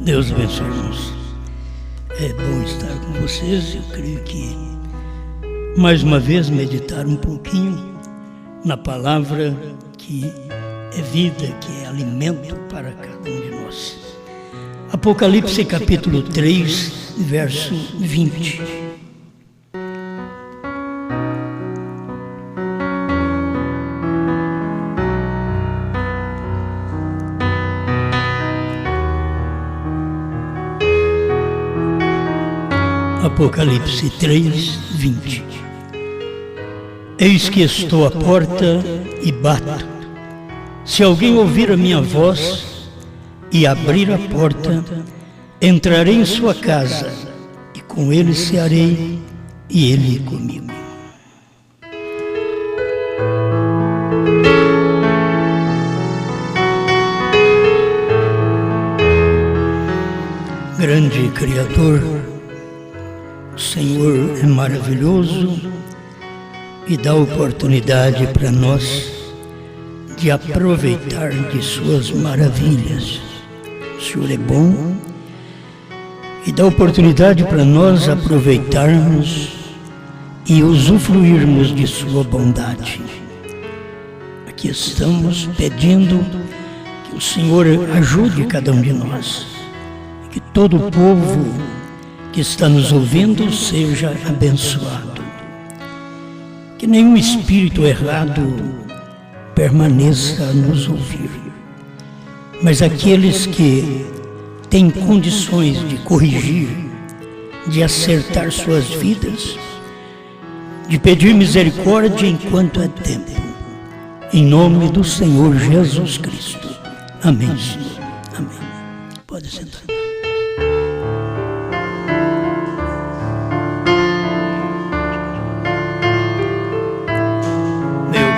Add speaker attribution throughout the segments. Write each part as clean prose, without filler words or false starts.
Speaker 1: Deus abençoe, irmãos. É bom estar com vocês. Eu creio que, mais uma vez, meditar um pouquinho na palavra que é vida, que é alimento para cada um de nós. Apocalipse capítulo 3, verso 20. Apocalipse 3, 20. Eis que estou à porta e bato. Se alguém ouvir a minha voz e abrir a porta, entrarei em sua casa, e com ele cearei, e ele comigo. Grande Criador, o Senhor é maravilhoso e dá oportunidade para nós de aproveitar de suas maravilhas. O Senhor é bom e dá oportunidade para nós aproveitarmos e usufruirmos de sua bondade. Aqui estamos pedindo que o Senhor ajude cada um de nós, que todo o povo que está nos ouvindo seja abençoado. Que nenhum espírito errado permaneça a nos ouvir. Mas aqueles que têm condições de corrigir, de acertar suas vidas, de pedir misericórdia enquanto é tempo. Em nome do Senhor Jesus Cristo. Amém, Senhor. Amém. Pode sentar.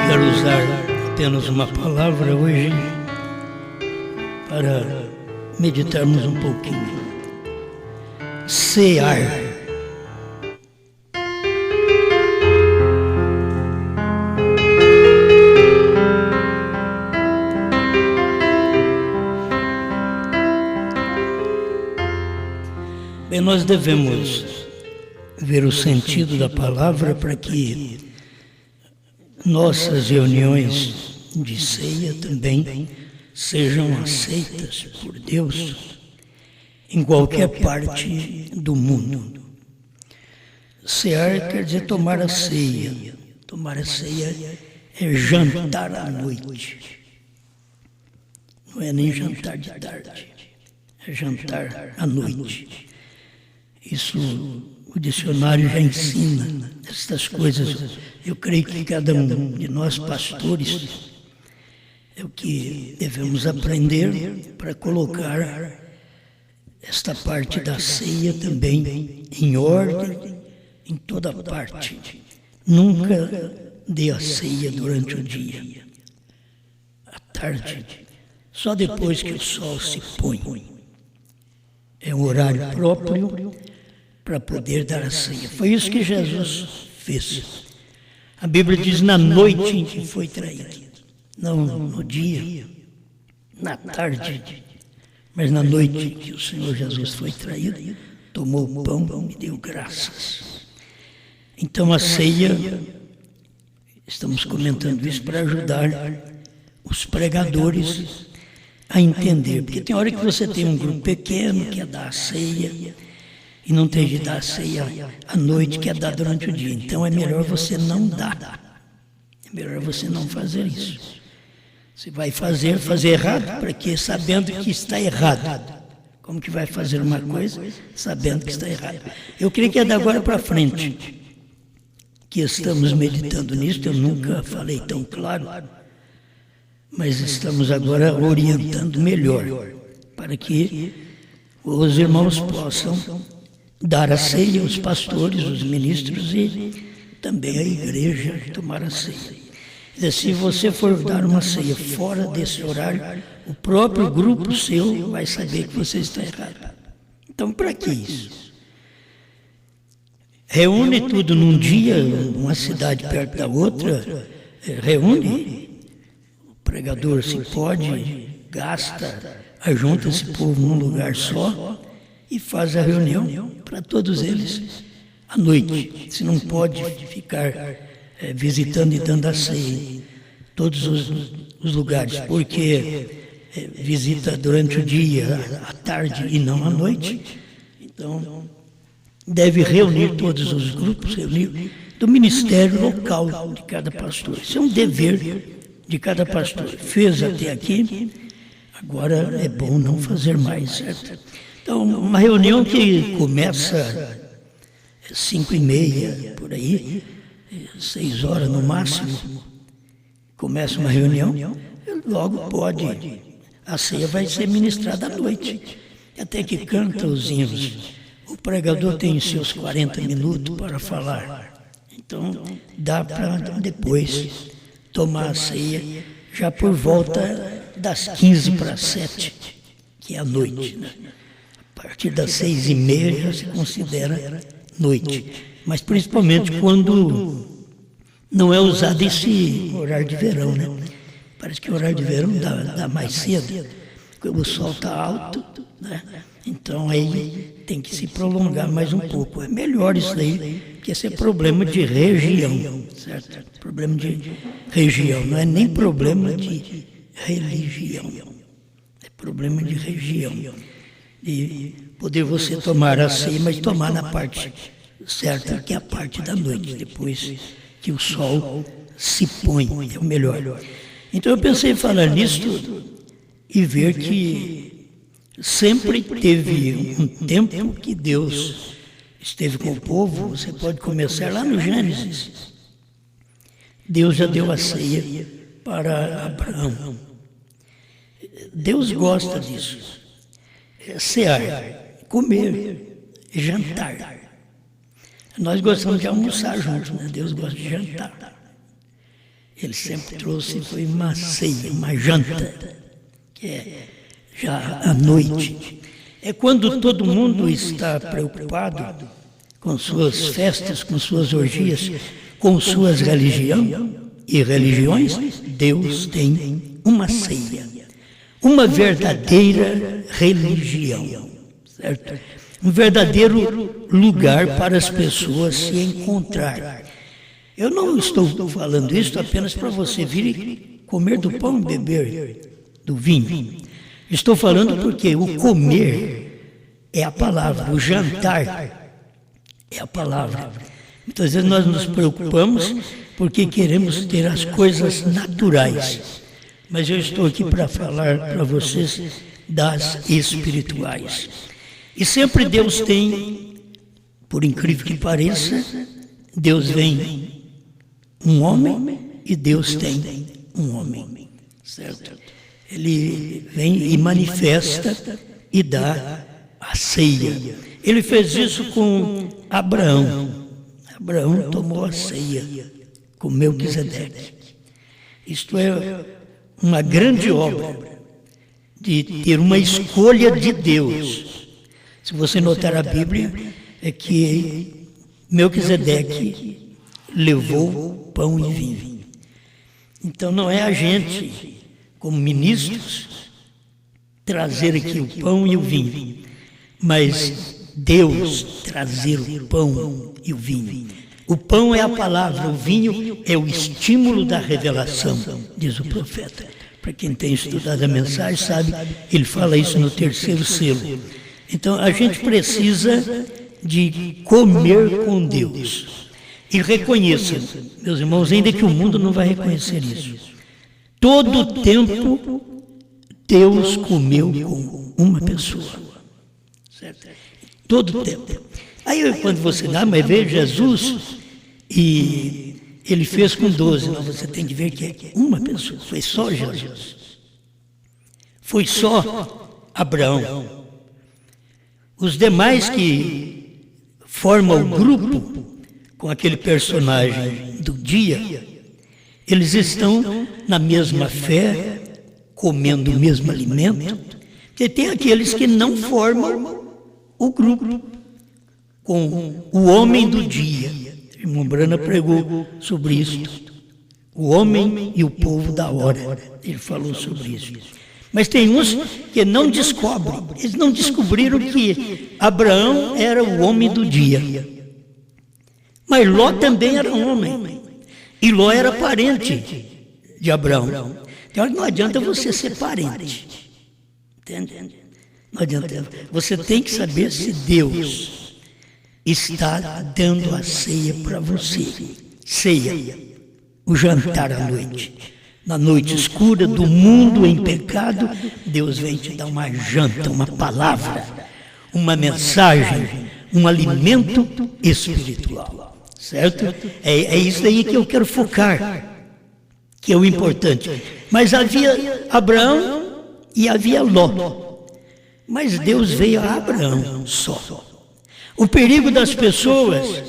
Speaker 1: Quero usar apenas uma palavra hoje para meditarmos um pouquinho. Cear. Bem, nós devemos ver o sentido da palavra para que nossas reuniões de ceia também sejam aceitas por Deus em qualquer parte do mundo. Cear quer dizer tomar a ceia. Tomar a ceia é jantar à noite. Não é nem jantar de tarde, é jantar à noite. Isso o dicionário já ensina estas coisas. Eu creio que cada um de nós, pastores, é o que devemos aprender para colocar esta parte da ceia também em ordem, em toda parte. Nunca dê a ceia durante o dia. À tarde, só depois que o sol se põe. É um horário próprio para poder dar a ceia. Foi isso que Jesus fez. A Bíblia diz na noite em que foi traído. Não no dia, na tarde, mas na noite em que o Senhor Jesus foi traído, tomou o pão e deu graças. Então a ceia, estamos comentando isso para ajudar os pregadores a entender. Porque tem hora que você tem um grupo pequeno que quer dar a ceia, e não tem de dar a ceia à noite, que é dar durante o dia. Então é melhor você não dar. É melhor você não fazer isso. Você vai fazer errado, para quê? Sabendo que está errado. Como que vai fazer uma coisa sabendo que está errado? Eu creio que é da agora para frente que estamos meditando nisso. Eu nunca falei tão claro, mas estamos agora orientando melhor, para que os irmãos possam dar a ceia, os pastores, os ministros e também a igreja tomar a ceia. E se você for dar uma ceia fora desse horário, o próprio grupo seu vai saber que você está errado. Então, para que isso? Reúne tudo num dia, uma cidade perto da outra, reúne. O pregador, se pode, gasta ajunta esse povo num lugar só e faz a reunião para todos eles à noite. Se não pode ficar visitando e dando a ceia em todos os lugares, porque visita durante o dia, à tarde e não à noite, então deve reunir todos os grupos, reunir do ministério local de cada pastor. Isso é um dever de cada pastor. Fez até aqui, agora é bom não fazer mais, certo? Então, uma reunião que começa às 5h30, por aí, 6 horas no máximo, começa uma reunião, logo pode, a ceia vai ser ministrada à noite, até que canta os hinos. O pregador tem seus 40 minutos para falar, então dá para depois tomar a ceia, já por volta das 6:45, que é a noite, né? A partir das 6h30 já se considera noite, mas principalmente quando não é usado esse horário de verão, né? Parece que o horário de verão dá mais cedo, porque o sol está alto, né? Então aí tem que se prolongar mais um pouco. É melhor isso daí, porque esse é problema de região, certo? Problema de região, não é nem problema de religião, é problema de região. E poder você tomar a ceia, mas tomar na parte certa, que é a parte da noite, depois que o sol se põe, é o melhor. Então eu pensei em falar nisso e ver que sempre teve um tempo que Deus esteve com o povo. Você pode começar lá no Gênesis. Deus já deu a ceia para Abraão. Deus gosta disso. Cear, comer, jantar. Nós gostamos de almoçar juntos, né? Deus gosta de jantar. Ele sempre trouxe, foi uma ceia, uma janta, que é já à noite. É quando todo mundo está preocupado com suas festas, com suas orgias, com suas religiões, Deus tem uma ceia, uma verdadeira religião, certo? Um verdadeiro lugar para as pessoas se encontrar. Eu não estou falando isso apenas para você vir e comer do pão e beber do vinho. Estou falando porque o comer é a palavra, o jantar é a palavra. Muitas vezes nós nos preocupamos porque queremos ter as coisas naturais. Mas eu estou aqui para falar para vocês das espirituais. E sempre Deus tem, por incrível que pareça, Deus vem um homem e Deus tem um homem, certo? Ele vem e manifesta e dá a ceia. Ele fez isso com Abraão. Abraão tomou a ceia com Melquisedeque. Isto é uma grande obra de ter uma escolha de Deus. Se você notar a Bíblia, é que Melquisedeque levou pão e vinho. Então não é a gente, como ministros, trazer aqui o pão e o vinho, mas Deus trazer o pão e o vinho. O pão é a palavra, o vinho é o estímulo da revelação, diz o profeta. Para quem tem estudado a mensagem sabe, ele fala isso no 3º selo. Então a gente precisa de comer com Deus. E reconheça, meus irmãos, ainda que o mundo não vai reconhecer isso. Todo o tempo Deus comeu com uma pessoa. Certo? Todo o tempo. Aí quando você dá, mas vê Jesus e ele fez com 12, não, você tem que ver que é uma pessoa, foi só Jesus. Foi só Abraão. Os demais que formam o grupo com aquele personagem do dia, eles estão na mesma fé, comendo o mesmo alimento, porque tem aqueles que não formam o grupo com o homem do dia. O irmão Brana pregou sobre isso. O homem e o povo da hora. Ele falou sobre isso. Mas tem uns que não descobrem. Eles não descobriram que Abraão era o homem do dia. Mas Ló também era homem. E Ló era parente de Abraão. Então não adianta você ser parente. Entende? Não adianta. Você tem que saber se Deus está dando a ceia para você. Ceia, o jantar à noite. Na noite escura do mundo em pecado, Deus vem te dar uma janta, uma palavra, uma mensagem, um alimento espiritual. Certo? É isso aí que eu quero focar, que é o importante. Mas havia Abraão e havia Ló. Mas Deus veio a Abraão só. O perigo das pessoas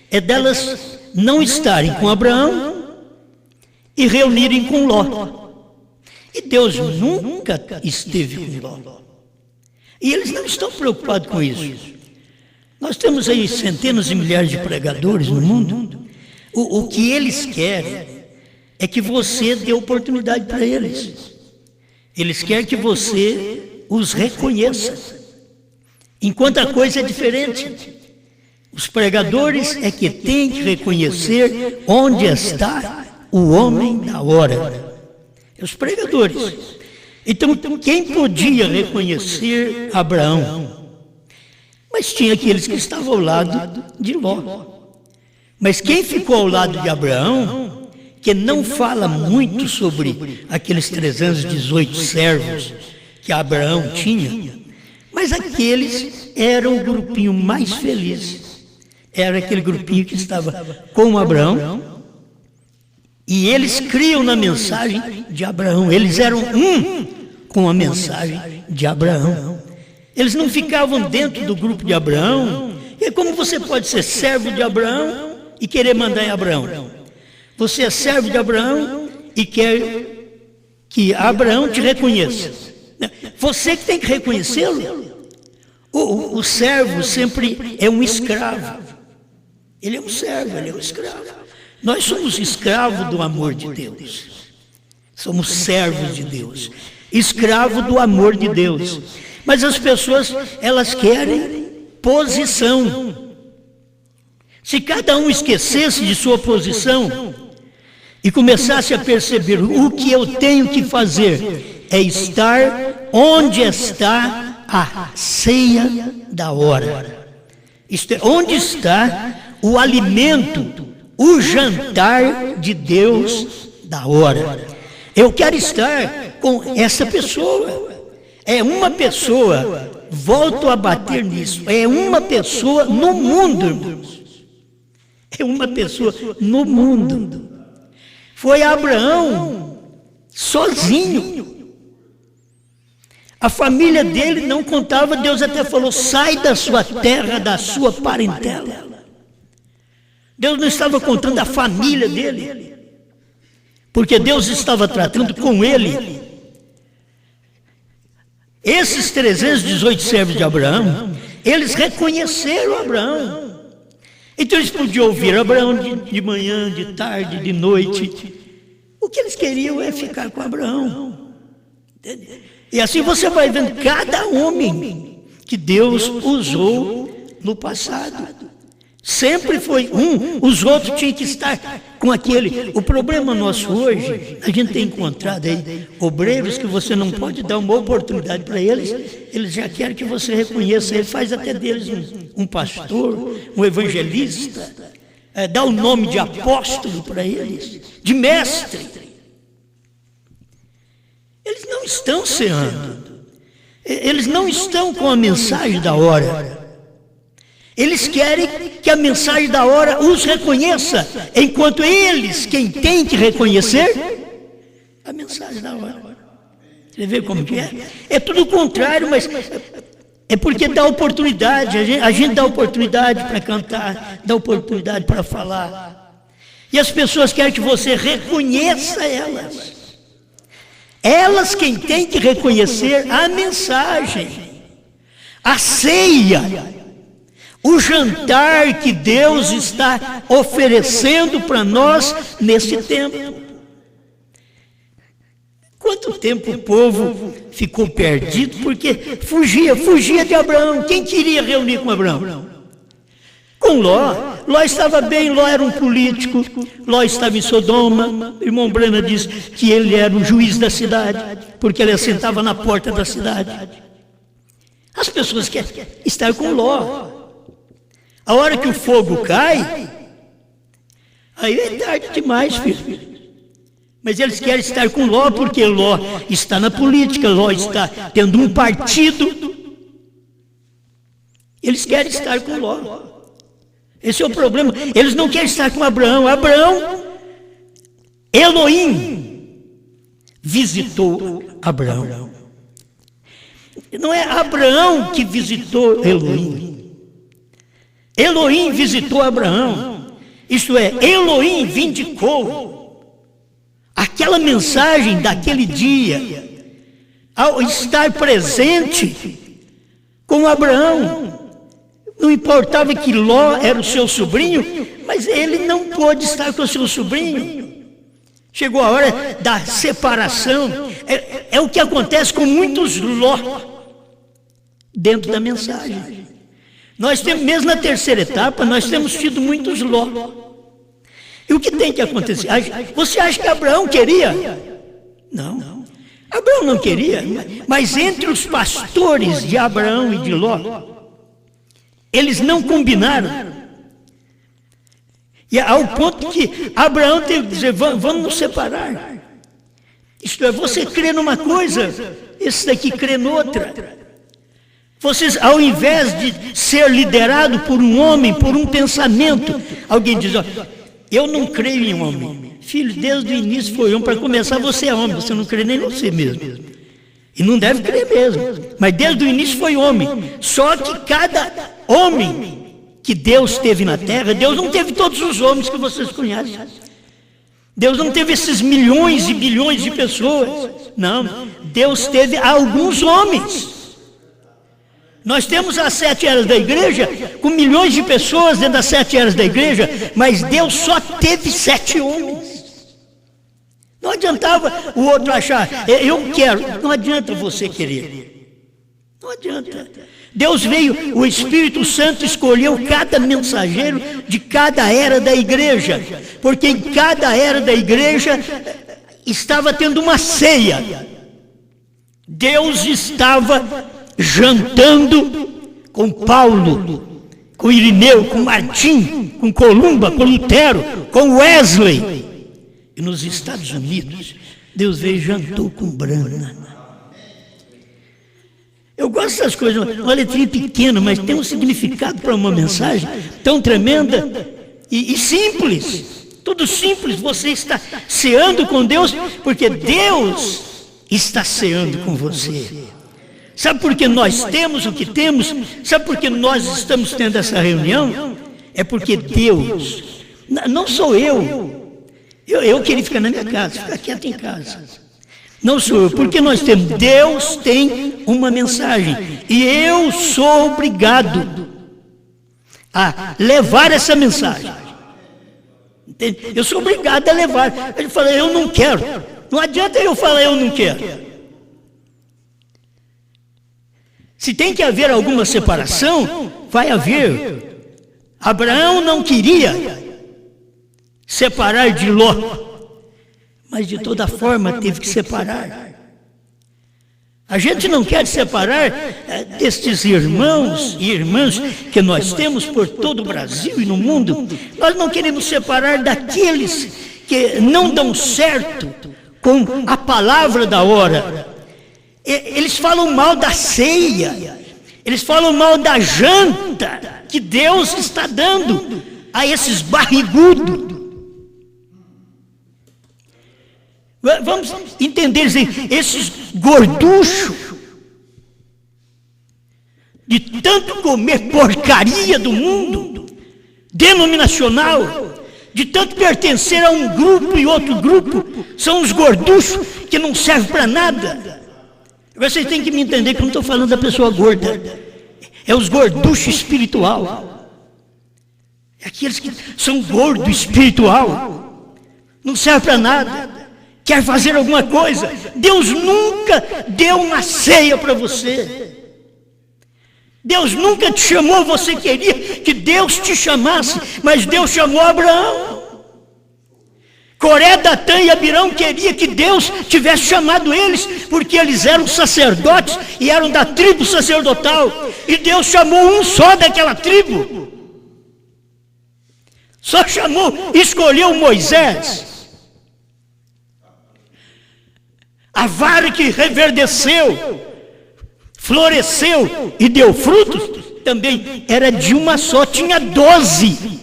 Speaker 1: é delas não estarem com Abraão e reunirem com Ló. E Deus nunca esteve com Ló. E eles não estão preocupados com isso. Nós temos aí centenas de milhares de pregadores no mundo. O que eles querem é que você dê oportunidade para eles. Eles querem que você os reconheça. Enquanto a coisa é diferente. Os pregadores é que têm que reconhecer onde está o homem da hora. Os pregadores. Então, quem podia reconhecer Abraão? Mas tinha aqueles que estavam ao lado de Ló. Mas quem ficou ao lado de Abraão, que não fala muito sobre aqueles 318 servos que Abraão tinha, mas aqueles eram o grupinho mais feliz. Era aquele grupinho que estava com Abraão. E eles criam na mensagem de Abraão. Eles eram com a mensagem de Abraão. Eles não ficavam dentro do grupo de Abraão. E como você pode ser servo de Abraão e querer mandar em Abraão? Você é servo de Abraão e quer que Abraão te reconheça. Você que tem que reconhecê-lo. O servo sempre é um escravo. Ele é um servo, ele é um escravo. Nós somos escravos do amor de Deus. Somos servos de Deus. Escravo do amor de Deus. Mas as pessoas, elas querem posição. Se cada um esquecesse de sua posição e começasse a perceber o que eu tenho que fazer é estar onde está a ceia da hora. Onde está o alimento, o jantar de Deus da hora. Eu quero estar com essa pessoa. É uma pessoa, volto a bater nisso, é uma pessoa no mundo, irmãos. É uma pessoa no mundo. Foi Abraão sozinho. A família dele não contava, Deus até falou, sai da sua terra, da sua parentela. Deus não estava contando a família dele, porque Deus estava tratando com ele. Esses 318 servos de Abraão, eles reconheceram Abraão. Então eles podiam ouvir Abraão de manhã, de tarde, de noite. O que eles queriam é ficar com Abraão. E assim você vai vendo cada homem que Deus usou no passado. Sempre foi os outros tinham que estar com aquele. O problema nosso hoje, a gente tem encontrado aí obreiros que você não pode dar uma oportunidade para eles já querem que você reconheça, ele faz até deles um pastor, um evangelista, dá o nome de apóstolo para eles, de mestre. Eles não estão ceando, eles não estão com a mensagem da hora. Eles querem que a mensagem da hora os reconheça, enquanto eles, quem tem que reconhecer, a mensagem da hora. Você vê como que é? É tudo o contrário, mas é porque dá oportunidade, a gente dá oportunidade para cantar, dá oportunidade para falar. E as pessoas querem que você reconheça elas. Elas quem tem que reconhecer a mensagem, a ceia. O jantar que Deus está oferecendo para nós nesse tempo. Quanto tempo o povo ficou perdido porque fugia de Abraão. Quem queria reunir com Abraão? Com Ló. Ló estava bem, Ló era um político, Ló estava em Sodoma. O irmão Brana diz que ele era o juiz da cidade, porque ele assentava na porta da cidade. As pessoas querem estar com Ló. A hora que o fogo cai, aí é tarde demais, filho. Mas eles querem estar com Ló, porque Ló está na política, Ló está tendo um partido. Eles querem estar com Ló. Esse é o problema. Eles não querem estar com Abraão. Elohim visitou Abraão. Não é Abraão que visitou Elohim. Elohim visitou Abraão. Isto é, Elohim vindicou aquela mensagem daquele dia, ao estar presente com Abraão. Não importava que Ló era o seu sobrinho, mas ele não pôde estar com o seu sobrinho. Chegou a hora da separação. É o que acontece com muitos Ló dentro da mensagem. Nós temos, mesmo na terceira etapa, nós temos tido muitos Ló. E o que tem que acontecer? Você acha que Abraão queria? Não. Abraão não queria, mas entre os pastores de Abraão e de Ló, eles não combinaram. E ao ponto que Abraão teve que dizer, vamos nos separar. Isto é, você crê numa coisa, esse daqui crê noutra. Vocês, ao invés de ser liderado por um homem, por um pensamento, alguém diz, eu não creio em homem. Filho, desde o início foi homem. Para começar, você é homem, você não crê nem em você mesmo. E não deve crer mesmo. Mas desde o início foi homem. Só que cada homem que Deus teve na terra, Deus não teve todos os homens que vocês conhecem. Deus não teve esses milhões e bilhões de pessoas. Não. Deus teve alguns homens. Nós temos as 7 eras da igreja, com milhões de pessoas dentro das 7 eras da igreja, mas Deus só teve 7 homens. Não adiantava o outro achar, eu quero. Não adianta você querer. Não adianta. Deus veio, o Espírito Santo escolheu cada mensageiro de cada era da igreja, porque em cada era da igreja estava tendo uma ceia. Deus estava jantando com Paulo, com Irineu, com Martim, com Columba, com Lutero, com Wesley. E nos Estados Unidos, Deus veio e jantou com Branham. Eu gosto dessas coisas, uma letrinha pequena, mas tem um significado para uma mensagem tão tremenda e simples. Tudo simples, você está ceando com Deus, porque Deus está ceando com você. Sabe por que nós temos o que temos? Sabe por que nós estamos tendo essa reunião? É porque Deus, não sou eu queria ficar na minha casa, ficar quieto em casa. Não sou eu, porque nós temos, Deus tem uma mensagem, e eu sou obrigado a levar essa mensagem. Entende? Eu sou obrigado a levar. Ele fala, eu não quero. Não adianta eu falar, eu não quero. Se tem que haver alguma separação, vai haver. Abraão não queria separar de Ló, mas de toda forma teve que separar. A gente não quer separar destes irmãos e irmãs que nós temos por todo o Brasil e no mundo. Nós não queremos separar daqueles que não dão certo com a palavra da hora. Eles falam mal da ceia, eles falam mal da janta que Deus está dando a esses barrigudos. Vamos entender, esses gorduchos, de tanto comer porcaria do mundo, denominacional, de tanto pertencer a um grupo e outro grupo, são os gorduchos que não servem para nada. Vocês têm que me entender que eu não estou falando da pessoa gorda, é os gorduchos espiritual, é aqueles que são gordos espiritual, não servem para nada, quer fazer alguma coisa. Deus nunca deu uma ceia para você. Deus nunca te chamou, você queria que Deus te chamasse, mas Deus chamou Abraão. Coré, Datã e Abirão queria que Deus tivesse chamado eles, porque eles eram sacerdotes e eram da tribo sacerdotal, e Deus chamou um só daquela tribo. Só chamou, escolheu Moisés. A vara que reverdeceu, floresceu e deu frutos, também era de uma só, tinha 12,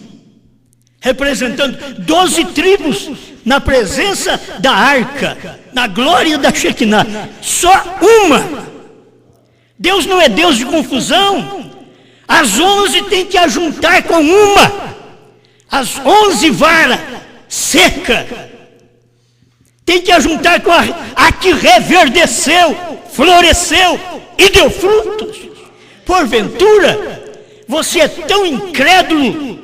Speaker 1: representando 12 tribos na presença da arca, na glória da Shekinah. Só uma. Deus não é Deus de confusão. As 11 tem que ajuntar com uma. As 11 varas seca tem que ajuntar com a que reverdeceu, floresceu e deu frutos. Porventura, você é tão incrédulo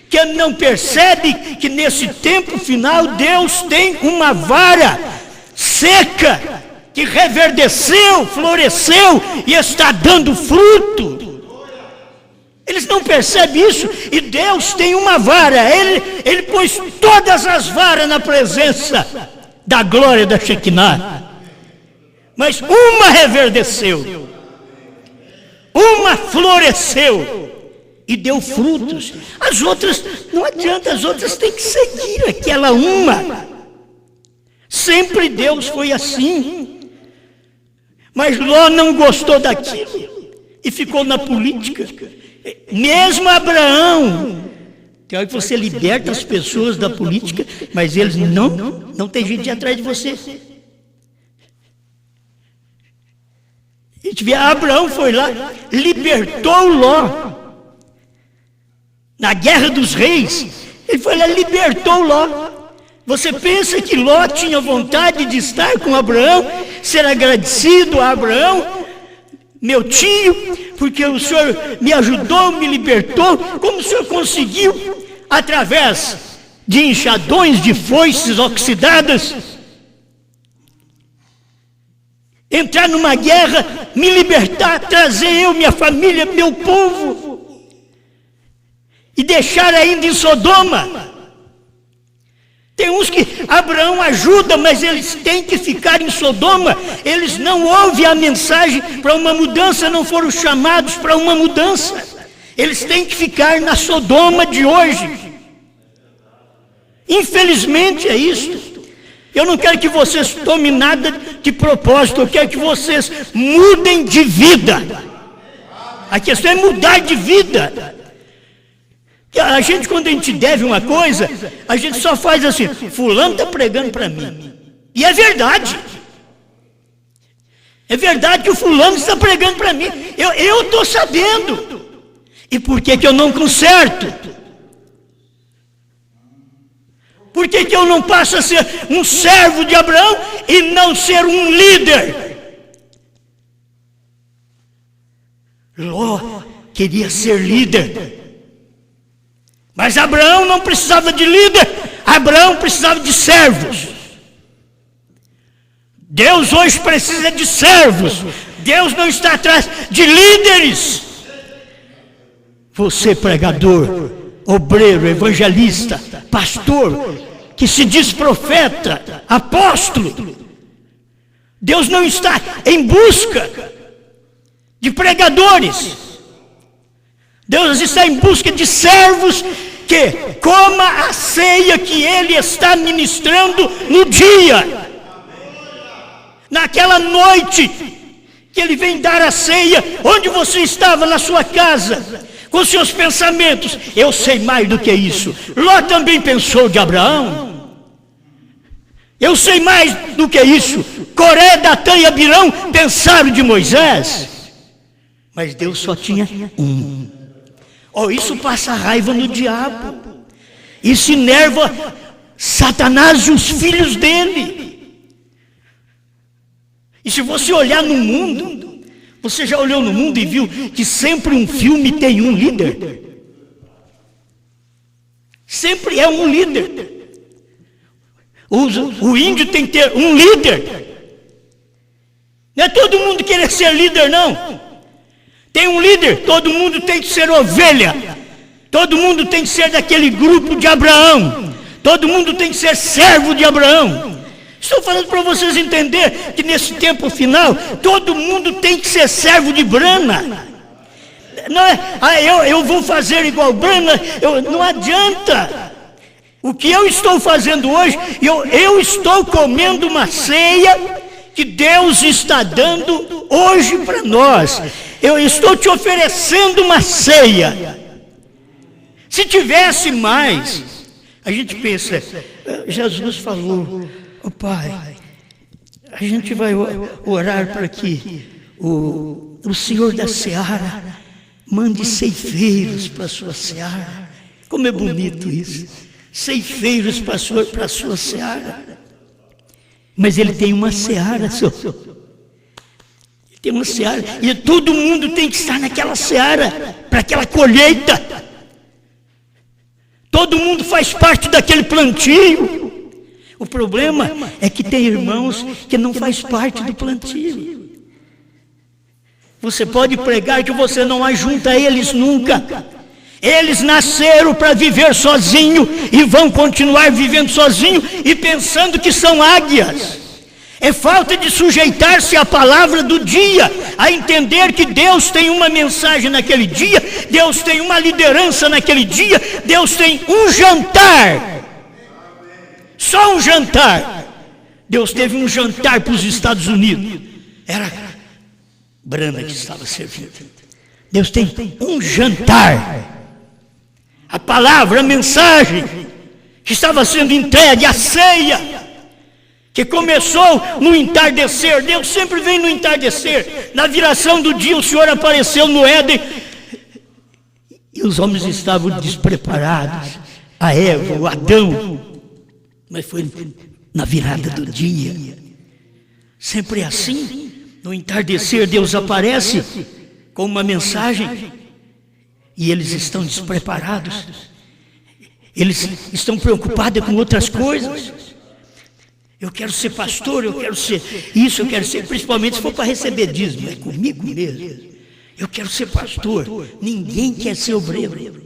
Speaker 1: que não percebe que nesse tempo final Deus tem uma vara seca que reverdeceu, floresceu e está dando fruto. Eles não percebem isso, e Deus tem uma vara, ele pôs todas as varas na presença da glória da Shekinah, mas uma reverdeceu, uma floresceu e deu frutos. As outras, não adianta, as outras têm que seguir aquela uma. Sempre Deus foi assim. Mas Ló não gostou daquilo e ficou na política. Mesmo Abraão, tem hora que você liberta as pessoas da política, mas eles não tem gente atrás de você. A gente vê, Abraão foi lá, libertou Ló. Na guerra dos reis, ele foi lá, libertou Ló. Você pensa que Ló tinha vontade de estar com Abraão, ser agradecido a Abraão, meu tio, porque o senhor me ajudou, me libertou? Como o senhor conseguiu, através de enxadões, de foices oxidadas, entrar numa guerra, me libertar, trazer eu, minha família, meu povo, e deixar ainda em Sodoma? Tem uns que Abraão ajuda, mas eles têm que ficar em Sodoma. Eles não ouvem a mensagem para uma mudança, não foram chamados para uma mudança. Eles têm que ficar na Sodoma de hoje. Infelizmente é isso. Eu não quero que vocês tomem nada de propósito, eu quero que vocês mudem de vida. A questão é mudar de vida. A gente, quando a gente deve uma coisa, a gente só faz assim: fulano está pregando para mim. E é verdade. É verdade que o fulano está pregando para mim. Eu estou sabendo. E por que eu não conserto? Por que eu não passo a ser um servo de Abraão e não ser um líder? Ló queria ser líder. Mas Abraão não precisava de líder, Abraão precisava de servos. Deus hoje precisa de servos. Deus não está atrás de líderes. Você, pregador, obreiro, evangelista, pastor, que se diz profeta, apóstolo, Deus não está em busca de pregadores. Deus está em busca de servos que coma a ceia que Ele está ministrando no dia. Naquela noite que Ele vem dar a ceia, onde você estava na sua casa, com seus pensamentos. Eu sei mais do que isso. Ló também pensou de Abraão. Eu sei mais do que isso. Coré, Datã e Abirão pensaram de Moisés. Mas Deus só tinha um. Isso passa raiva no diabo. Isso enerva Satanás e os filhos dele. E se você olhar no mundo, você já olhou no mundo e viu que sempre um filme tem um líder? Sempre é um líder. O índio tem que ter um líder. Não é todo mundo querer ser líder, não. Tem um líder, todo mundo tem que ser ovelha. Todo mundo tem que ser daquele grupo de Abraão. Todo mundo tem que ser servo de Abraão. Estou falando para vocês entenderem que nesse tempo final, todo mundo tem que ser servo de Brana. Não é, eu vou fazer igual Brana, não adianta. O que eu estou fazendo hoje, eu estou comendo uma ceia que Deus está dando hoje para nós. Eu estou te oferecendo uma ceia. Se tivesse mais, a gente pensa, Jesus falou, Pai, a gente vai orar para que o Senhor da Seara mande ceifeiros para a sua seara. Como é bonito isso, ceifeiros para a sua seara. Mas ele tem uma seara, senhor. Ele tem uma seara, e todo mundo tem que estar naquela seara, para aquela colheita. Todo mundo faz parte daquele plantio. O problema é que tem irmãos que não faz parte do plantio. Você pode pregar que você não ajunta eles nunca. Eles nasceram para viver sozinho e vão continuar vivendo sozinho e pensando que são águias. É falta de sujeitar-se à palavra do dia, a entender que Deus tem uma mensagem naquele dia, Deus tem uma liderança naquele dia, Deus tem um jantar. Só um jantar. Deus teve um jantar para os Estados Unidos. Era Brana que estava servindo. Deus tem um jantar. A palavra, a mensagem que estava sendo entregue, a ceia, que começou no entardecer. Deus sempre vem no entardecer. Na viração do dia o Senhor apareceu no Éden e os homens estavam despreparados. A Eva, o Adão. Mas foi na virada do dia. Sempre é assim. No entardecer Deus aparece com uma mensagem e eles estão despreparados. Eles estão preocupados com outras coisas. Eu quero ser pastor, eu quero ser isso, eu quero ser, principalmente se for para receber dízimo, é comigo mesmo. Eu quero ser pastor. Ninguém quer ser obreiro.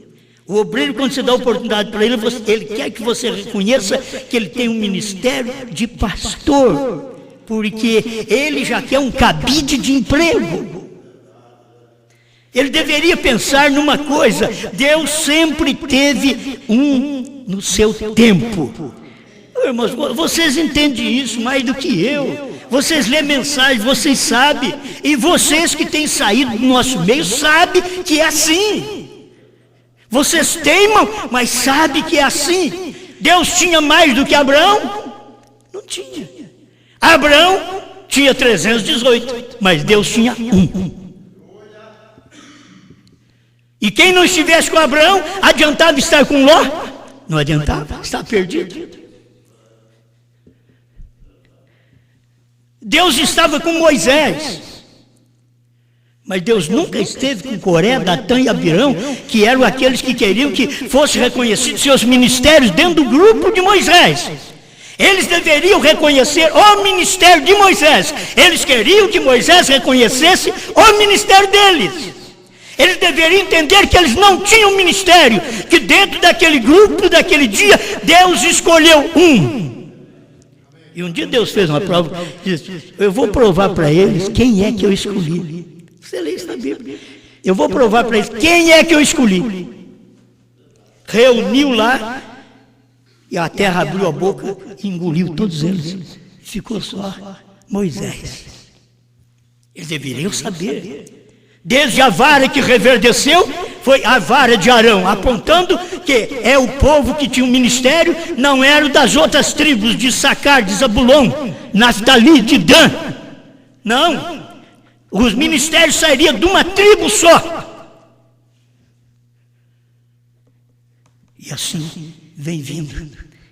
Speaker 1: O obreiro, quando você dá oportunidade para ele, ele quer que você reconheça que ele tem um ministério de pastor, porque ele já quer um cabide de emprego. Ele deveria pensar numa coisa: Deus sempre teve um no seu tempo. Irmãos, vocês entendem isso mais do que eu. Vocês lêem mensagens, vocês sabem. E vocês que têm saído do nosso meio sabem que é assim. Vocês teimam, mas sabem que é assim. Deus tinha mais do que Abraão? Não tinha. Abraão tinha 318, mas Deus tinha um. E quem não estivesse com Abraão, adiantava estar com Ló? Não adiantava, está perdido. Deus estava com Moisés, mas Deus nunca esteve com Coré, Datã e Abirão, que eram aqueles que queriam que fossem reconhecidos seus ministérios dentro do grupo de Moisés. Eles deveriam reconhecer o ministério de Moisés. Eles queriam que Moisés reconhecesse o ministério deles. Eles deveriam entender que eles não tinham ministério, que dentro daquele grupo, daquele dia, Deus escolheu um. E um dia Deus fez uma prova, disse: eu vou provar para eles quem é que eu escolhi. Você lê isso na Bíblia. Eu vou provar para eles quem é que eu escolhi. Reuniu lá, e a terra abriu a boca e engoliu todos eles. Ficou só Moisés. Eles deveriam saber. Desde a vara que reverdeceu, foi a vara de Arão, apontando que é o povo que tinha um ministério, não era das outras tribos de Issacar, de Zabulon, Naftali, de Dan. Não, os ministérios sairiam de uma tribo só. E assim vem vindo.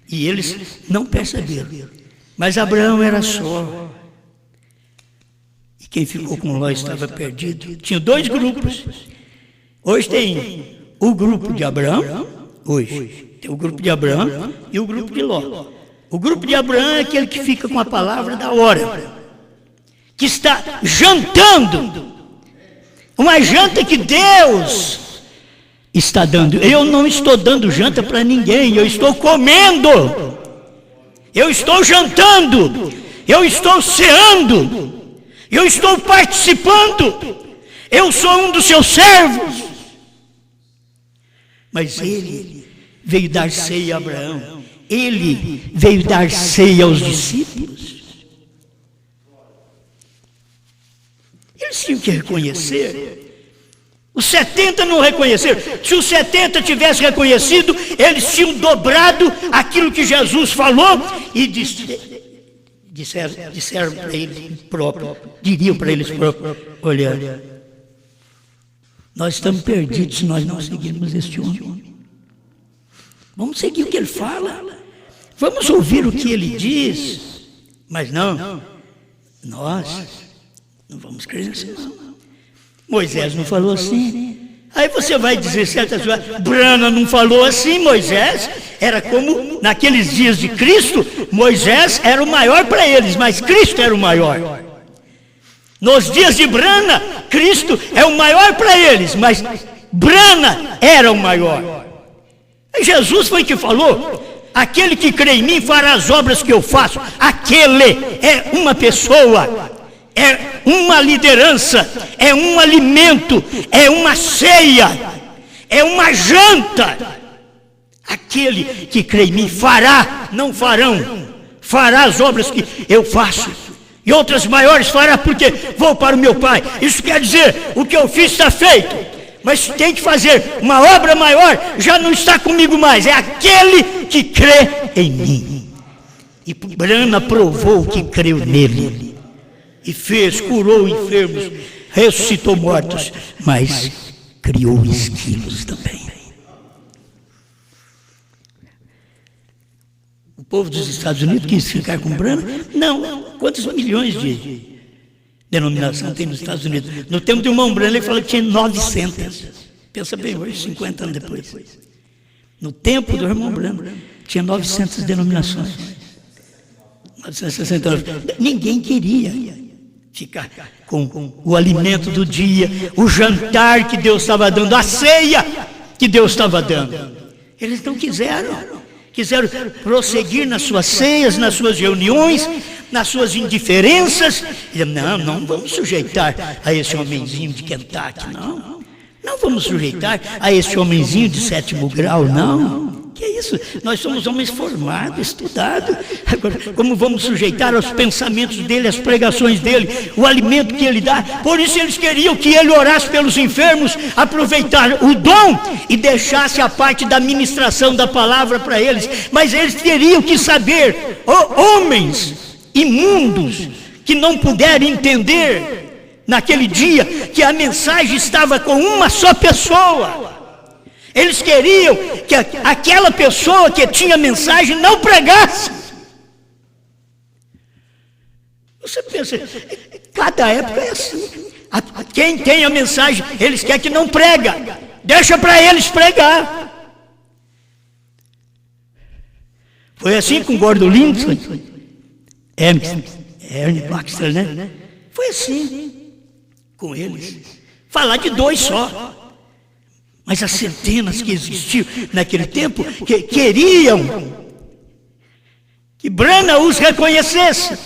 Speaker 1: E eles não perceberam. Mas Abraão era só. E quem ficou com Ló estava perdido. Tinha dois grupos. Hoje tem o grupo de Abraão. Hoje tem o grupo de Abraão e o grupo de Ló. O grupo de Abraão é aquele que fica com a palavra da hora, que está jantando, uma janta que Deus está dando. Eu não estou dando janta para ninguém, eu estou comendo, eu estou jantando, eu estou ceando, eu estou participando, eu sou um dos seus servos. Mas ele veio dar ceia a Abraão, ele veio dar ceia aos discípulos. Eles tinham que reconhecer. Os 70 não reconheceram. Se os 70 tivessem reconhecido, eles tinham dobrado aquilo que Jesus falou e disseram para eles próprios, diriam para eles próprios: olha, nós estamos perdidos se nós não seguirmos este homem. Vamos seguir o que ele fala, vamos ouvir o que ele diz, mas não, nós não vamos crer assim, não. Moisés não falou assim. Aí você vai dizer certas coisas. Brana não falou assim. Moisés era como naqueles dias de Cristo. Moisés era o maior para eles, mas Cristo era o maior. Nos dias de Brana, Cristo é o maior para eles, mas Brana era o maior. E Jesus foi que falou: aquele que crê em mim fará as obras que eu faço. Aquele é uma pessoa, é uma liderança, é um alimento, é uma ceia, é uma janta. Aquele que crê em mim fará, não farão, fará as obras que eu faço, e outras maiores fará, porque vou para o meu Pai. Isso quer dizer, o que eu fiz está feito, mas tem que fazer uma obra maior, já não está comigo mais, é aquele que crê em mim. E Brana provou que creu nele, e fez, curou enfermos, ressuscitou mortos, mas criou esquilos também. O povo dos Estados Unidos quis ficar com Brana? Não. Quantos milhões de denominação tem nos Estados Unidos? No tempo do irmão Brana, ele falou que tinha 900. Pensa bem, hoje, 50 anos depois. No tempo do irmão Brana, tinha 900 denominações. 969. Ninguém queria ficar com o alimento do dia, o jantar que Deus estava dando, a ceia que Deus estava dando. Eles não quiseram prosseguir nas suas ceias, nas suas reuniões, nas suas indiferenças. Não vamos sujeitar a esse homenzinho de Kentucky, não vamos sujeitar a esse homenzinho de 7º grau, não. Que é isso? Nós somos homens formados, estudados. Agora, como vamos sujeitar aos pensamentos dele, às pregações dele, o alimento que ele dá? Por isso eles queriam que ele orasse pelos enfermos, aproveitar o dom e deixasse a parte da ministração da palavra para eles. Mas eles teriam que saber, homens imundos, que não puderam entender naquele dia que a mensagem estava com uma só pessoa. Eles queriam que aquela pessoa que tinha mensagem não pregasse. Você pensa, cada época é assim. Quem tem a mensagem, eles querem que não prega. Deixa para eles pregar. Foi assim com Gordon Lindsay, Ernie Baxter, né? Foi assim com eles. Falar de 2 só. Mas as centenas que existiam naquele tempo, que queriam que Brana os reconhecesse.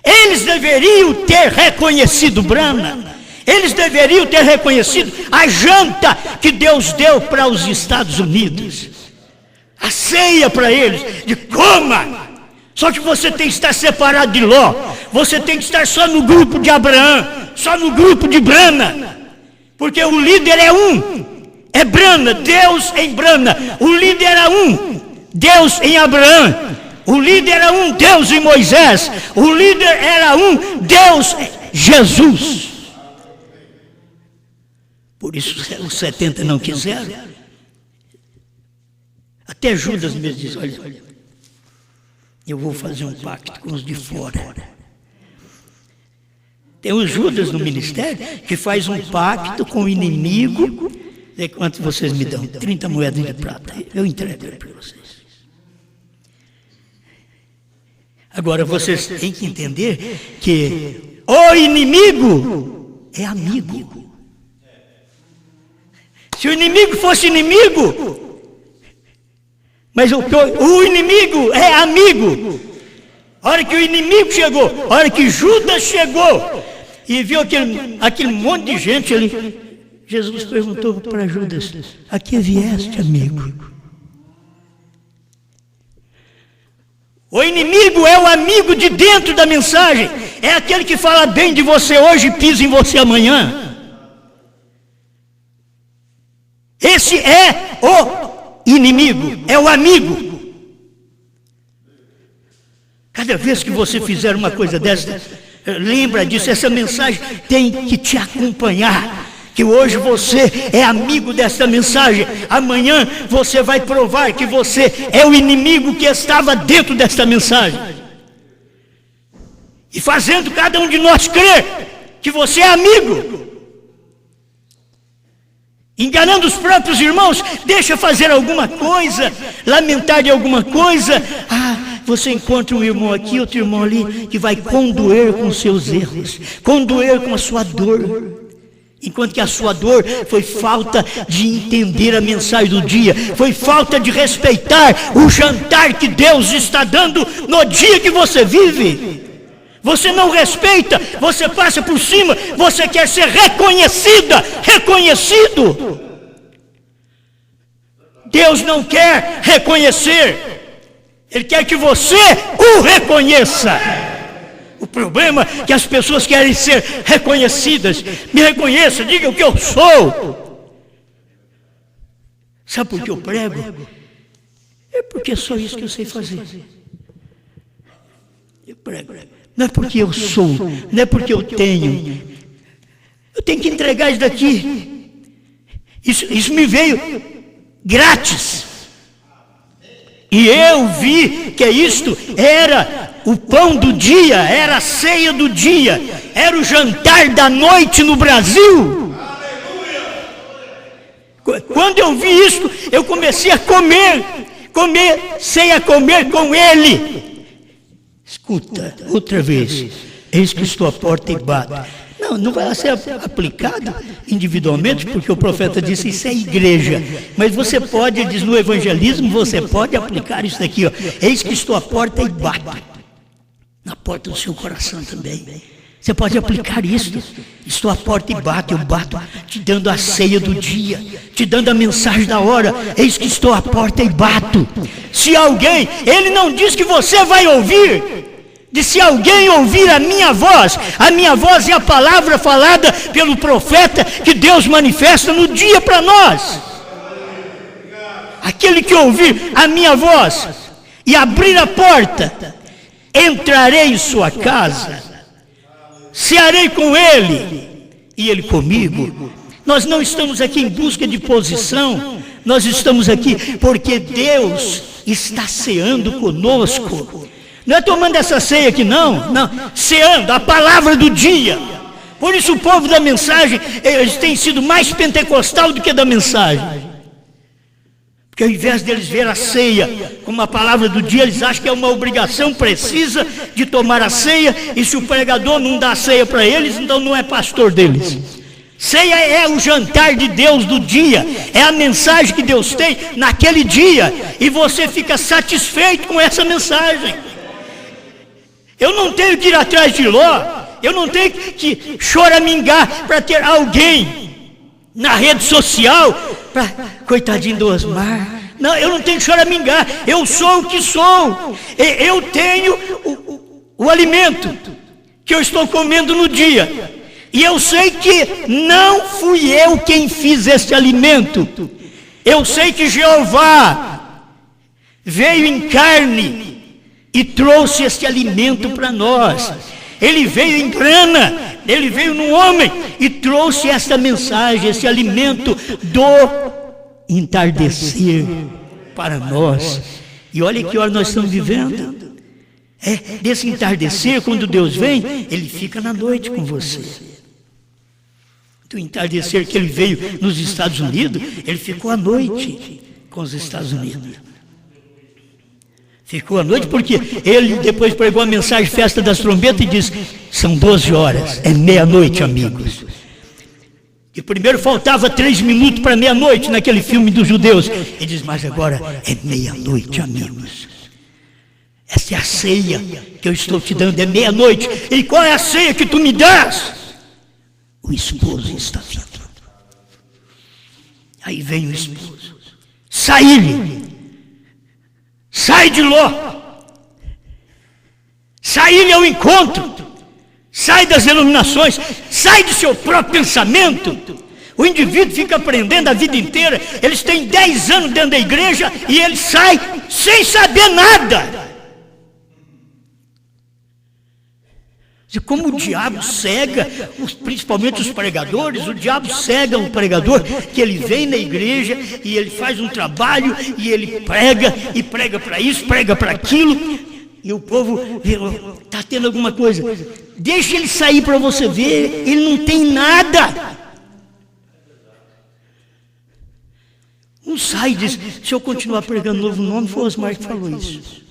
Speaker 1: Eles deveriam ter reconhecido Brana. Eles deveriam ter reconhecido a janta que Deus deu para os Estados Unidos. A ceia para eles, de coma. Só que você tem que estar separado de Ló. Você tem que estar só no grupo de Abraão, só no grupo de Brana. Porque o líder é um. É Brana, Deus em Brana. O líder era um, Deus em Abraão. O líder era um, Deus em Moisés. O líder era um, Deus Jesus. Por isso os 70 não quiseram. Até Judas mesmo diz: olha, eu vou fazer um pacto com os de fora. Tem os Judas no ministério que faz um pacto com o inimigo. E quanto vocês me dão? 30 moedas de prata. Eu entrego para vocês. Agora vocês têm que entender que o inimigo é amigo. Se o inimigo fosse inimigo, mas o inimigo é amigo. A hora que o inimigo chegou, a hora que Judas chegou e viu aquele monte de gente ali, Jesus perguntou para Judas: a que vieste, amigo? O inimigo é o amigo de dentro da mensagem, é aquele que fala bem de você hoje e pisa em você amanhã. Esse é o inimigo, é o amigo. Cada vez que você fizer uma coisa dessa, lembra disso, essa mensagem tem que te acompanhar. Que hoje você é amigo dessa mensagem, amanhã você vai provar que você é o inimigo que estava dentro desta mensagem. E fazendo cada um de nós crer que você é amigo. Enganando os próprios irmãos, deixa fazer alguma coisa, lamentar de alguma coisa. Você encontra um irmão aqui, outro irmão ali, que vai condoer com seus erros, condoer com a sua dor. Enquanto que a sua dor foi falta de entender a mensagem do dia, foi falta de respeitar o jantar que Deus está dando no dia que você vive. Você não respeita, você passa por cima, você quer ser reconhecida, reconhecido. Deus não quer reconhecer, Ele quer que você o reconheça. O problema é que as pessoas querem ser reconhecidas. Me reconheça, diga o que eu sou. Sabe por que eu prego? É porque é só isso que eu sei fazer. Eu prego. Não é porque eu sou, não é porque eu tenho. Eu tenho que entregar isso daqui. Isso me veio grátis. E eu vi que isto era o pão do dia, era a ceia do dia, era o jantar da noite no Brasil. Quando eu vi isso, eu comecei a comecei a comer com ele. Escuta, outra vez, eis que estou à porta e bato. Não vai ser aplicado individualmente, porque o profeta disse, isso é igreja. Mas você pode, ele diz no evangelismo, você pode aplicar isso daqui, ó. Eis que estou à porta e bato. Na porta do seu coração também. Você pode aplicar isso. Estou à porta e bato, eu bato, te dando a ceia do dia, te dando a mensagem da hora. Eis que estou à porta e bato. Se alguém, ele não diz que você vai ouvir. De se alguém ouvir a minha voz é a palavra falada pelo profeta que Deus manifesta no dia para nós. Aquele que ouvir a minha voz e abrir a porta, entrarei em sua casa, cearei com ele e ele comigo. Nós não estamos aqui em busca de posição, nós estamos aqui porque Deus está ceando conosco. Não é tomando essa ceia aqui, não, ceando a palavra do dia. Por isso o povo da mensagem, eles têm sido mais pentecostal do que da mensagem. Porque ao invés deles ver a ceia como a palavra do dia, eles acham que é uma obrigação precisa de tomar a ceia, e se o pregador não dá a ceia para eles, então não é pastor deles. Ceia é o jantar de Deus do dia, é a mensagem que Deus tem naquele dia, e você fica satisfeito com essa mensagem. Eu não tenho que ir atrás de Ló, eu não tenho que choramingar para ter alguém na rede social, para coitadinho do Osmar. Não, eu não tenho que choramingar, eu sou o que sou, eu tenho o alimento que eu estou comendo no dia, e eu sei que não fui eu quem fiz este alimento, eu sei que Jeová veio em carne e trouxe este alimento para nós. Ele veio em grana, ele veio no homem e trouxe esta mensagem, esse alimento do entardecer para nós. E olha que hora nós estamos vivendo. Desse entardecer, quando Deus vem, ele fica na noite com você. Do entardecer que ele veio nos Estados Unidos, ele ficou à noite com os Estados Unidos. Ficou à noite porque ele depois pregou a mensagem Festa das Trombetas e disse, são 12 horas, é meia-noite, amigos. E primeiro faltava 3 minutos para meia-noite naquele filme dos judeus. Ele diz, mas agora é meia-noite, amigos. Essa é a ceia que eu estou te dando, é meia-noite. E qual é a ceia que tu me dás? O esposo está vindo. Aí vem o esposo. Sai-lhe. Sai de Ló. Sai-lhe ao encontro. Sai das denominações. Sai do seu próprio pensamento. O indivíduo fica aprendendo a vida inteira. Eles têm 10 anos dentro da igreja e ele sai sem saber nada. E como o diabo cega, principalmente os pregadores, o diabo cega o pregador, que ele vem na igreja e ele faz um trabalho e ele prega para isso, prega para aquilo, e o povo está tendo alguma coisa. Deixa ele sair para você ver, ele não tem nada. Um sai e diz, se eu continuar pregando novo nome, foi o Osmar que falou isso.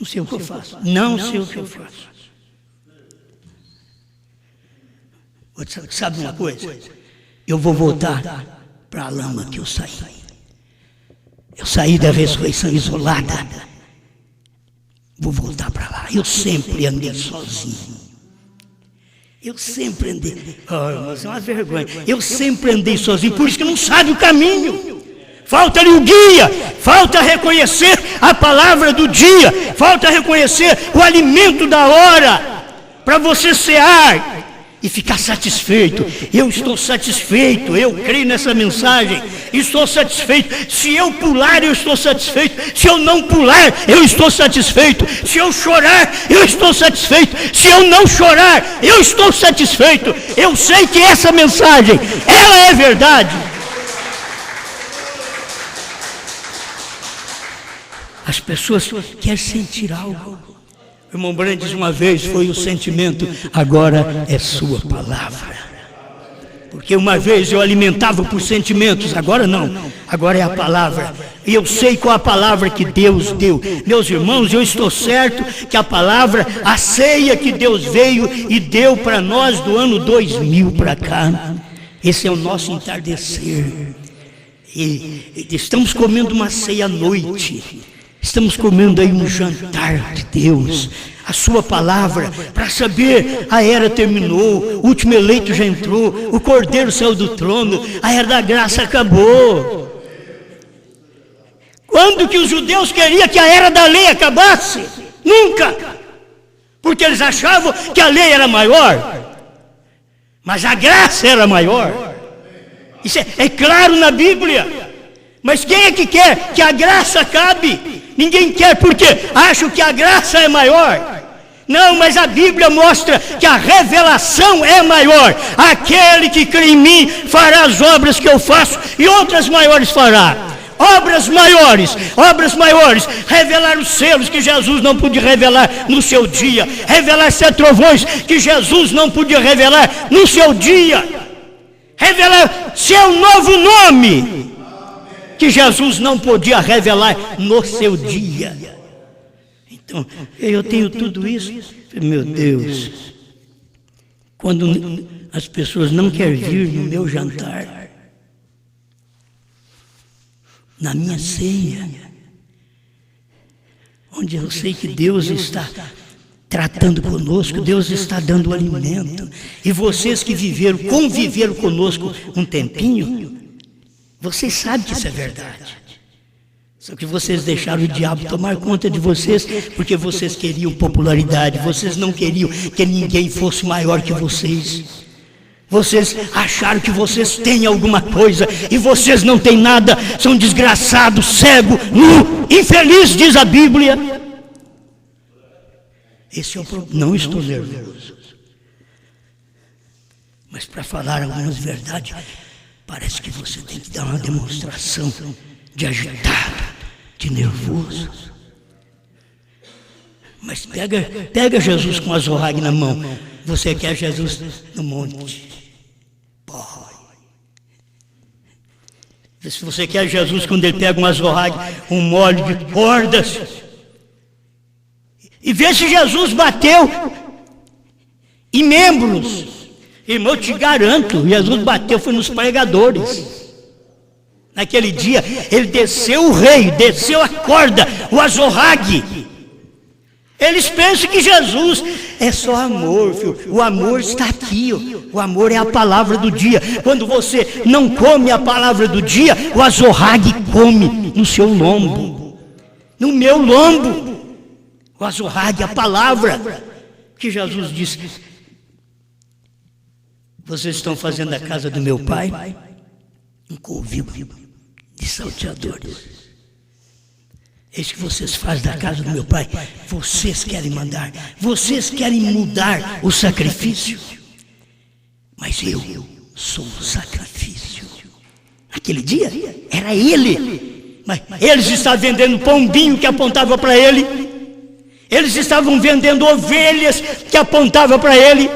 Speaker 1: Não sei o que eu faço. Não sei o que eu faço. Sabe uma coisa? Eu vou voltar para a lama que eu saí. Eu saí da ressurreição isolada. Vou voltar para lá. Eu sempre andei sozinho. Eu sempre andei. Oh, mas é uma vergonha. Eu sempre andei sozinho, por isso que não sabe o caminho. Falta-lhe o guia, falta reconhecer a palavra do dia, falta reconhecer o alimento da hora, para você cear e ficar satisfeito. Eu estou satisfeito, eu creio nessa mensagem, estou satisfeito. Se eu pular, eu estou satisfeito. Se eu não pular, eu estou satisfeito. Se eu chorar, eu estou satisfeito. Se eu não chorar, eu estou satisfeito. Eu sei que essa mensagem, ela é verdade. As pessoas querem sentir algo. O irmão Brandes uma vez foi o sentimento, agora é sua palavra. Porque uma vez eu alimentava por sentimentos, agora não, agora é a palavra. E eu sei qual a palavra que Deus deu. Meus irmãos, eu estou certo que a palavra, a ceia que Deus veio e deu para nós do ano 2000 para cá, esse é o nosso entardecer. E estamos comendo uma ceia à noite. Estamos comendo aí um jantar de Deus, a sua palavra, para saber, a era terminou, o último eleito já entrou, o Cordeiro saiu do trono, a era da graça acabou. Quando que os judeus queriam que a era da lei acabasse? Nunca! Porque eles achavam que a lei era maior, mas a graça era maior. Isso é claro na Bíblia. Mas quem é que quer que a graça acabe? Ninguém quer, porque acham que a graça é maior. Não, mas a Bíblia mostra que a revelação é maior. Aquele que crê em mim fará as obras que eu faço e outras maiores fará. Obras maiores, revelar os selos que Jesus não podia revelar no seu dia, revelar 7 trovões que Jesus não podia revelar no seu dia, revelar seu novo nome, que Jesus não podia revelar no seu dia. Então, eu tenho tudo isso, meu Deus, quando as pessoas não querem vir no meu jantar, na minha ceia, onde eu sei que Deus está tratando conosco, Deus está dando alimento, e vocês que conviveram conosco um tempinho, vocês sabem que isso é verdade. Só que vocês deixaram o diabo tomar conta de vocês, porque vocês queriam popularidade, vocês não queriam que ninguém fosse maior que vocês. Vocês acharam que vocês têm alguma coisa, e vocês não têm nada, são desgraçados, cegos, nu, infeliz, diz a Bíblia. Esse é o problema. Não estou nervoso, mas para falar algumas verdades, parece que você tem que dar uma demonstração de agitado, de nervoso. Mas pega Jesus com a zorrague na mão. Você quer Jesus no monte. Se você quer Jesus quando ele pega uma zorrague, um molho de cordas, e vê se Jesus bateu em membros. Irmão, eu te garanto, Jesus bateu foi nos pregadores. Naquele dia, ele desceu o rei, desceu a corda, o azorrague. Eles pensam que Jesus é só amor, filho. O amor está aqui, ó. O amor é a palavra do dia. Quando você não come a palavra do dia, o azorrague come no seu lombo, no meu lombo. O azorrague, a palavra que Jesus disse: vocês estão fazendo a casa do meu pai um covil de salteadores. Eis que vocês fazem da casa do meu pai. Vocês querem mandar, vocês querem mudar o sacrifício, mas eu sou o sacrifício. Naquele dia era ele, mas eles estavam vendendo pombinho que apontava para ele, eles estavam vendendo ovelhas que apontavam para ele.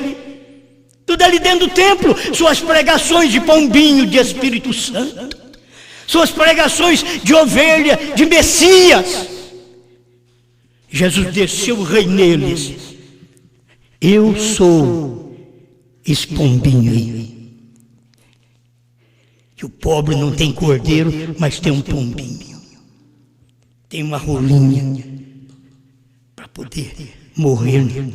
Speaker 1: Tudo ali dentro do templo, suas pregações de pombinho, de Espírito Santo, suas pregações de ovelha, de Messias. Jesus desceu o rei neles. Eu sou esse pombinho aí. Que o pobre não tem cordeiro, mas tem um pombinho. Tem uma rolinha para poder morrer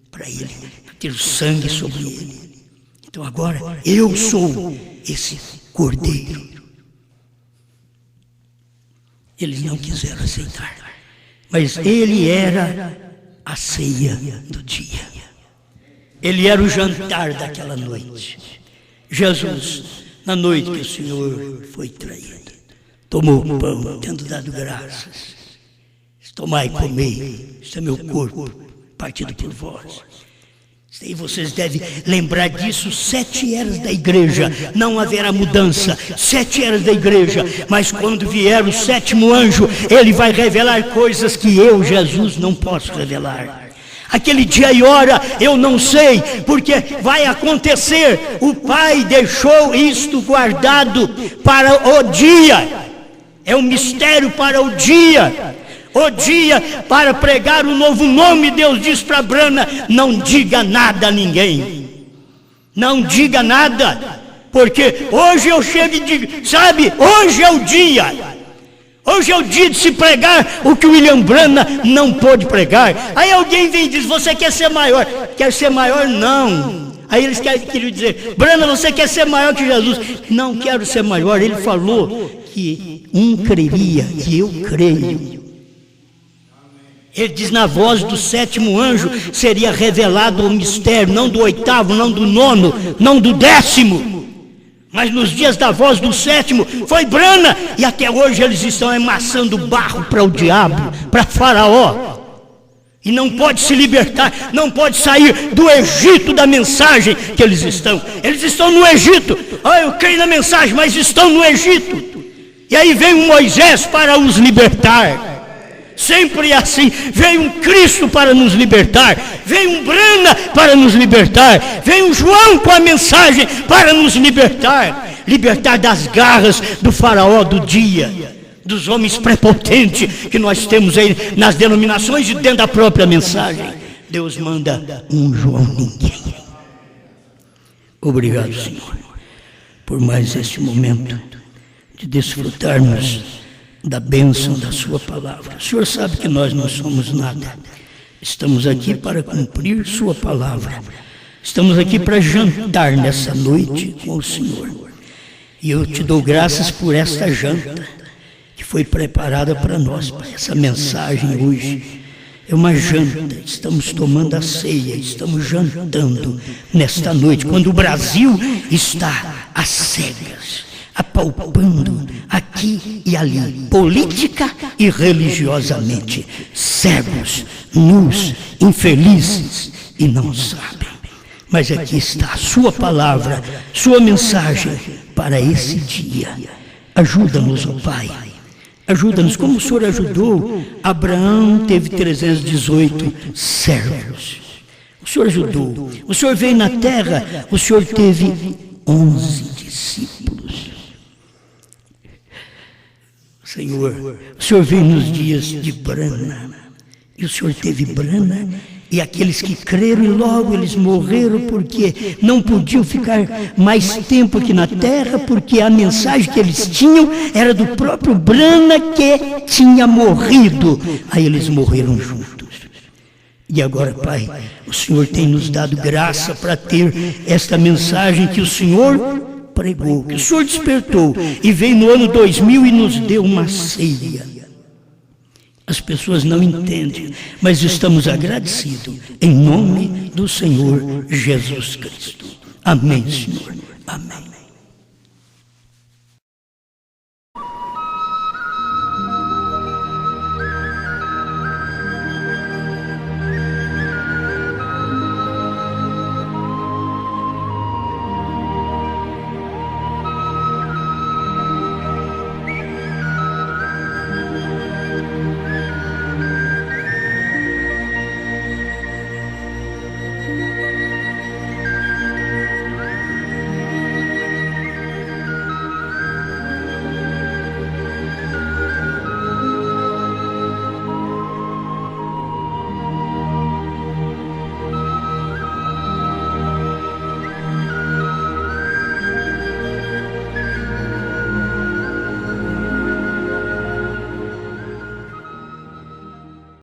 Speaker 1: para ele, ter o sangue sobre ele. Então agora eu sou esse cordeiro. Eles não quiseram aceitar, mas ele era a ceia do dia. Ele era o jantar daquela noite. Jesus, na noite que o Senhor foi traído, tomou o pão, tendo dado graças. Tomai e comei, este é meu corpo, partido por vós. E vocês devem lembrar disso, 7 eras da igreja, não haverá mudança, 7 eras da igreja, mas quando vier o 7º anjo, ele vai revelar coisas que eu, Jesus, não posso revelar. Aquele dia e hora eu não sei, porque vai acontecer, o Pai deixou isto guardado para o dia, é um mistério para o dia. O dia para pregar o novo nome. Deus diz para Brana: não diga nada a ninguém, não diga nada, porque hoje eu chego e digo, sabe, hoje é o dia, hoje é o dia de se pregar o que o William Brana não pôde pregar. Aí alguém vem e diz: você quer ser maior? Quer ser maior? Não. Aí eles queriam dizer: Brana, você quer ser maior que Jesus? Não quero ser maior. Ele falou que um creria que eu creio. Ele diz: na voz do 7º anjo seria revelado o mistério, não do 8º, não do 9º, não do 10º, mas nos dias da voz do 7º foi Brana, e até hoje eles estão amassando barro para o diabo, para Faraó, e não pode se libertar, não pode sair do Egito da mensagem que eles estão no Egito. Eu creio na mensagem, mas estão no Egito, e aí vem um Moisés para os libertar. Sempre assim, vem um Cristo para nos libertar, vem um Brana para nos libertar, vem um João com a mensagem para nos libertar, libertar das garras do faraó do dia, dos homens prepotentes que nós temos aí nas denominações e dentro da própria mensagem. Deus manda um João ninguém. Obrigado, Senhor, por mais este momento de desfrutarmos da bênção da sua palavra. O Senhor sabe que nós não somos nada. Estamos aqui para cumprir sua palavra. Estamos aqui para jantar nessa noite com o Senhor. E eu te dou graças por esta janta que foi preparada para nós, para essa mensagem hoje. É uma janta, estamos tomando a ceia, estamos jantando nesta noite, quando o Brasil está às cegas, apalpando aqui e ali, política e religiosamente, cegos, nus, infelizes e não sabem. Mas aqui está a sua palavra, sua mensagem para esse dia. Ajuda-nos, ó Pai, ajuda-nos como o Senhor ajudou. Abraão teve 318 servos, o Senhor ajudou. O Senhor veio na terra, o Senhor teve 11 discípulos. Senhor, o Senhor veio nos dias de Brana, E o Senhor teve Brana, e aqueles que creram, e logo eles morreram, porque não podiam ficar mais tempo aqui na terra, porque a mensagem que eles tinham era do próprio Brana, que tinha morrido. Aí eles morreram juntos. E agora, Pai, o Senhor tem nos dado graça para ter esta mensagem que o Senhor pregou, que o Senhor despertou, e veio no ano 2000 e nos deu uma ceia. As pessoas não entendem, mas estamos agradecidos em nome do Senhor Jesus Cristo. Amém, Senhor.